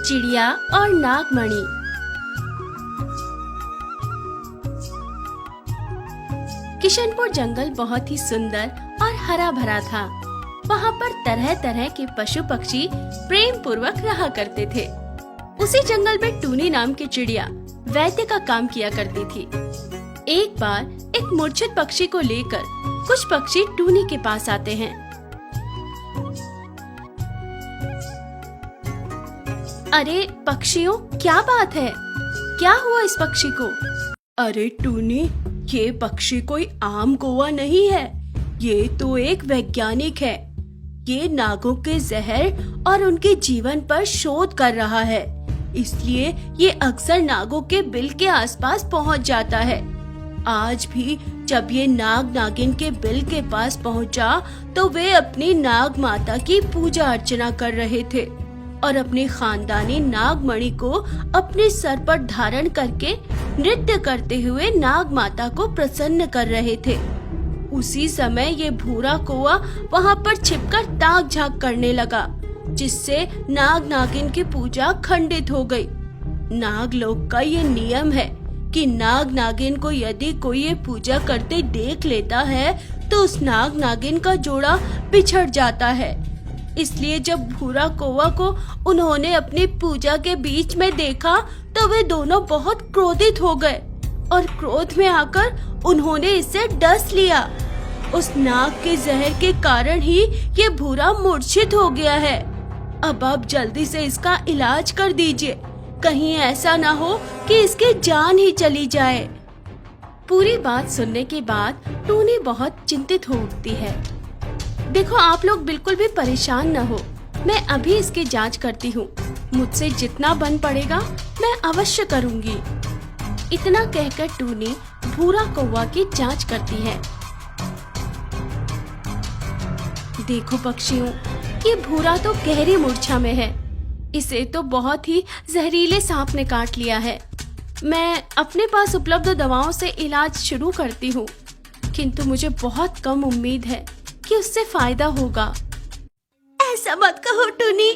चिड़िया और नागमणि। किशनपुर जंगल बहुत ही सुंदर और हरा भरा था। वहाँ पर तरह तरह के पशु पक्षी प्रेम पूर्वक रहा करते थे। उसी जंगल में टूनी नाम की चिड़िया वैद्य का काम किया करती थी। एक बार एक मूर्छित पक्षी को लेकर कुछ पक्षी टूनी के पास आते हैं। अरे पक्षियों, क्या बात है? क्या हुआ इस पक्षी को? अरे टूनी, ये पक्षी कोई आम कौवा नहीं है, ये तो एक वैज्ञानिक है। ये नागों के जहर और उनके जीवन पर शोध कर रहा है, इसलिए ये अक्सर नागों के बिल के आसपास पहुंच जाता है। आज भी जब ये नाग नागिन के बिल के पास पहुंचा, तो वे अपनी नाग माता की पूजा अर्चना कर रहे थे और अपनी खानदानी नागमणि को अपने सर पर धारण करके नृत्य करते हुए नाग माता को प्रसन्न कर रहे थे। उसी समय ये भूरा कौवा वहाँ पर छिपकर ताक झांक करने लगा, जिससे नाग नागिन की पूजा खंडित हो गई। नागलोक का ये नियम है कि नाग नागिन को यदि कोई ये पूजा करते देख लेता है तो उस नाग नागिन का जोड़ा बिछड़ जाता है। इसलिए जब भूरा कौवा को उन्होंने अपनी पूजा के बीच में देखा तो वे दोनों बहुत क्रोधित हो गए और क्रोध में आकर उन्होंने इससे डस लिया। उस नाग के जहर के कारण ही ये भूरा मूर्छित हो गया है। अब आप जल्दी से इसका इलाज कर दीजिए, कहीं ऐसा ना हो कि इसकी जान ही चली जाए। पूरी बात सुनने के बाद टूनी बहुत चिंतित हो उठती है। देखो, आप लोग बिल्कुल भी परेशान न हो, मैं अभी इसकी जांच करती हूँ। मुझसे जितना बन पड़ेगा मैं अवश्य करूँगी। इतना कहकर टूनी भूरा कौवा की जांच करती है। देखो पक्षियों, ये भूरा तो गहरी मूर्छा में है। इसे तो बहुत ही जहरीले सांप ने काट लिया है। मैं अपने पास उपलब्ध दवाओं से इलाज शुरू करती हूँ, किंतु मुझे बहुत कम उम्मीद है कि उससे फायदा होगा। ऐसा मत कहो टूनी,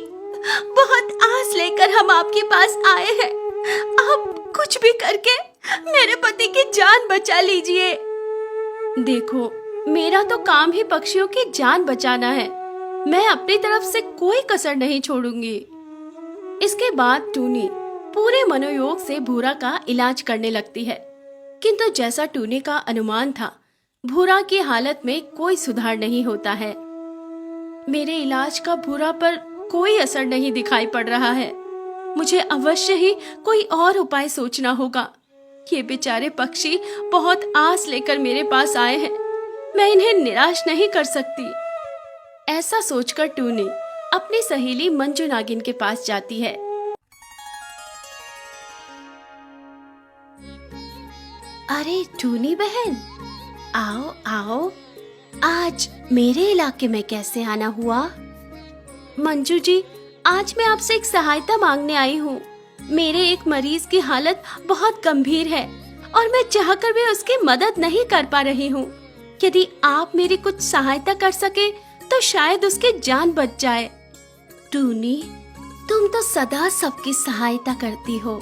बहुत आस लेकर हम आपके पास आए हैं। आप कुछ भी करके मेरे पति की जान बचा लीजिए। देखो, मेरा तो काम ही पक्षियों की जान बचाना है। मैं अपनी तरफ से कोई कसर नहीं छोड़ूंगी। इसके बाद टूनी पूरे मनोयोग से भूरा का इलाज करने लगती है, किंतु जैसा टूनी का अनुमान था, भूरा की हालत में कोई सुधार नहीं होता है। मेरे इलाज का भूरा पर कोई असर नहीं दिखाई पड़ रहा है। मुझे अवश्य ही कोई और उपाय सोचना होगा। ये बेचारे पक्षी बहुत आस लेकर मेरे पास आए हैं, मैं इन्हें निराश नहीं कर सकती। ऐसा सोचकर टूनी अपनी सहेली मंजू नागिन के पास जाती है। अरे टूनी बहन, आओ आओ, आज मेरे इलाके में कैसे आना हुआ? मंजू जी, आज मैं आपसे एक सहायता मांगने आई हूँ। मेरे एक मरीज की हालत बहुत गंभीर है और मैं चाहकर भी उसकी मदद नहीं कर पा रही हूँ। यदि आप मेरी कुछ सहायता कर सके तो शायद उसकी जान बच जाए। टूनी, तुम तो सदा सबकी सहायता करती हो।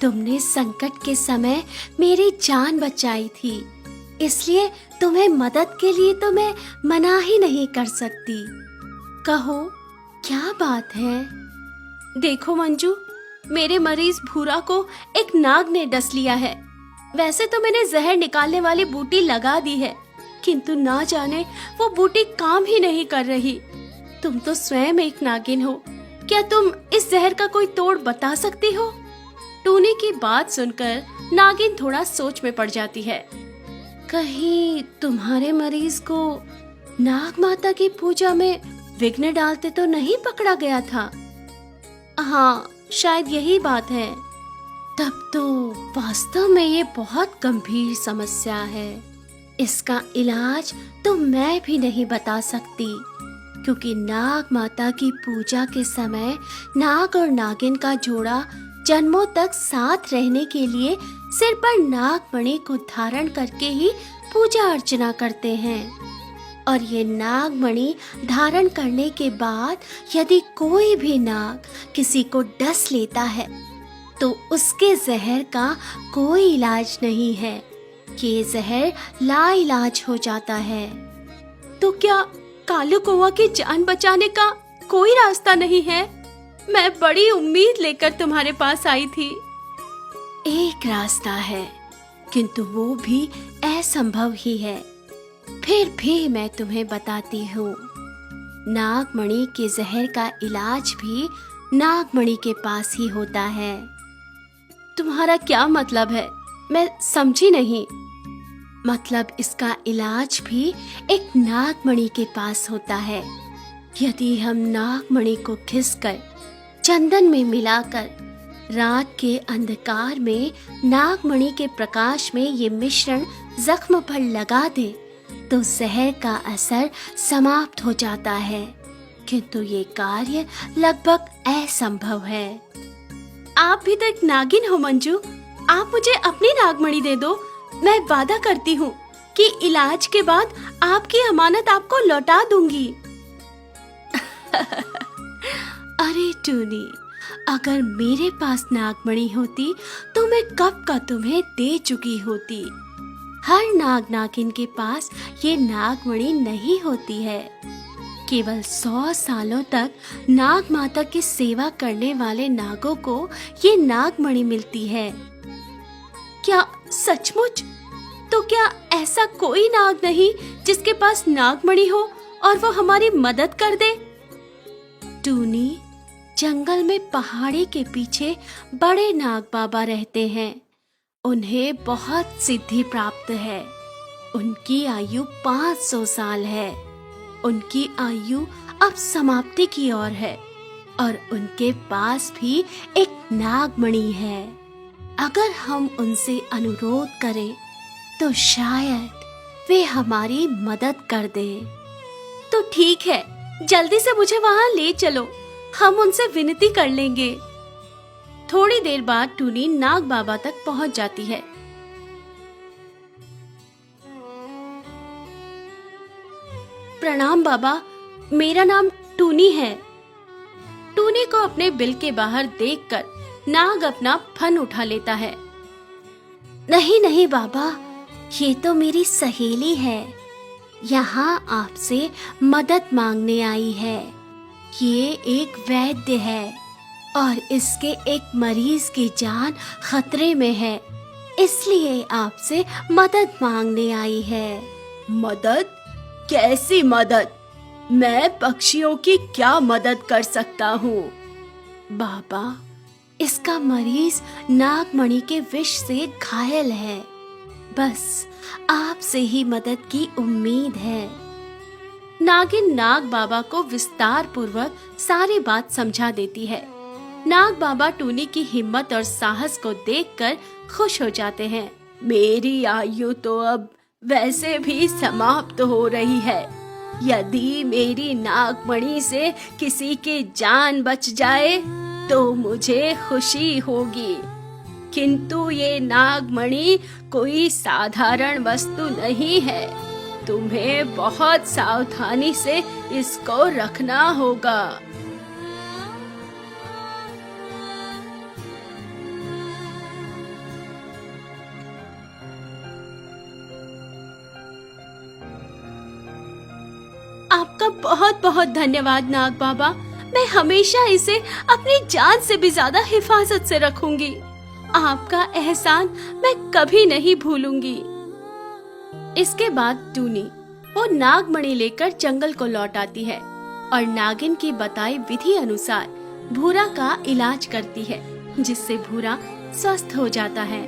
तुमने संकट के समय मेरी जान बचाई थी, इसलिए तुम्हें मदद के लिए तो मैं मना ही नहीं कर सकती। कहो, क्या बात है? देखो मंजू, मेरे मरीज भूरा को एक नाग ने डस लिया है। वैसे तो मैंने जहर निकालने वाली बूटी लगा दी है, किंतु ना जाने वो बूटी काम ही नहीं कर रही। तुम तो स्वयं एक नागिन हो, क्या तुम इस जहर का कोई तोड़ बता सकती हो? टूनी की बात सुनकर नागिन थोड़ा सोच में पड़ जाती है। कहीं तुम्हारे मरीज को नाग माता की पूजा में विघ्न डालते तो नहीं पकड़ा गया था? हाँ, शायद यही बात है। तब तो वास्तव में ये बहुत गंभीर समस्या है। इसका इलाज तो मैं भी नहीं बता सकती, क्योंकि नाग माता की पूजा के समय नाग और नागिन का जोड़ा जन्मों तक साथ रहने के लिए सिर पर नागमणि को धारण करके ही पूजा अर्चना करते हैं। और ये नागमणि धारण करने के बाद यदि कोई भी नाग किसी को डस लेता है तो उसके जहर का कोई इलाज नहीं है। ये जहर लाइलाज हो जाता है। तो क्या कालू कौवा की जान बचाने का कोई रास्ता नहीं है? मैं बड़ी उम्मीद लेकर तुम्हारे पास आई थी। एक रास्ता है, किंतु वो भी असंभव ही है। फिर भी मैं तुम्हें बताती हूँ। नागमणि के जहर का इलाज भी नागमणि के पास ही होता है। तुम्हारा क्या मतलब है? मैं समझी नहीं। मतलब इसका इलाज भी एक नागमणि के पास होता है। यदि हम नागमणि को घिसकर चंदन में मिलाकर रात के अंधकार में नागमणि के प्रकाश में ये मिश्रण जख्म पर लगा दे तो जहर का असर समाप्त हो जाता है। किंतु ये कार्य लगभग असंभव है। आप भी तो एक नागिन हो मंजू। आप मुझे अपनी नागमणि दे दो। मैं वादा करती हूँ कि इलाज के बाद आपकी अमानत आपको लौटा दूंगी। अरे टूनी, अगर मेरे पास नागमणि होती तो मैं कब का तुम्हें दे चुकी होती। हर नाग नागिन के पास ये नागमणि नहीं होती है। केवल 100 सालों तक नाग माता की सेवा करने वाले नागों को ये नागमणि मिलती है। क्या सचमुच? तो क्या ऐसा कोई नाग नहीं जिसके पास नागमणि हो और वो हमारी मदद कर दे? टूनी, जंगल में पहाड़ी के पीछे बड़े नाग बाबा रहते हैं। उन्हें बहुत सिद्धि प्राप्त है। उनकी आयु 500 साल है। उनकी आयु अब समाप्ति की ओर है और उनके पास भी एक नागमणि है। अगर हम उनसे अनुरोध करें तो शायद वे हमारी मदद कर दें। तो ठीक है, जल्दी से मुझे वहाँ ले चलो। हम उनसे विनती कर लेंगे। थोड़ी देर बाद टूनी नाग बाबा तक पहुँच जाती है। प्रणाम बाबा, मेरा नाम टूनी है। टूनी को अपने बिल के बाहर देखकर नाग अपना फन उठा लेता है। नहीं नहीं बाबा, ये तो मेरी सहेली है। यहाँ आपसे मदद मांगने आई है। ये एक वैद्य है और इसके एक मरीज की जान खतरे में है, इसलिए आपसे मदद मांगने आई है। मदद? कैसी मदद? मैं पक्षियों की क्या मदद कर सकता हूँ? बाबा, इसका मरीज नागमणि के विष से घायल है। बस आपसे ही मदद की उम्मीद है। नागिन नाग बाबा को विस्तार पूर्वक सारी बात समझा देती है। नाग बाबा टूनी की हिम्मत और साहस को देखकर खुश हो जाते हैं। मेरी आयु तो अब वैसे भी समाप्त हो रही है। यदि मेरी नागमणि से किसी की जान बच जाए तो मुझे खुशी होगी। किंतु ये नागमणि कोई साधारण वस्तु नहीं है। तुम्हें बहुत सावधानी से इसको रखना होगा। आपका बहुत बहुत धन्यवाद नाग बाबा। मैं हमेशा इसे अपनी जान से भी ज्यादा हिफाजत से रखूंगी। आपका एहसान मैं कभी नहीं भूलूंगी। इसके बाद टूनी वो नागमणि लेकर जंगल को लौट आती है और नागिन की बताई विधि अनुसार भूरा का इलाज करती है, जिससे भूरा स्वस्थ हो जाता है।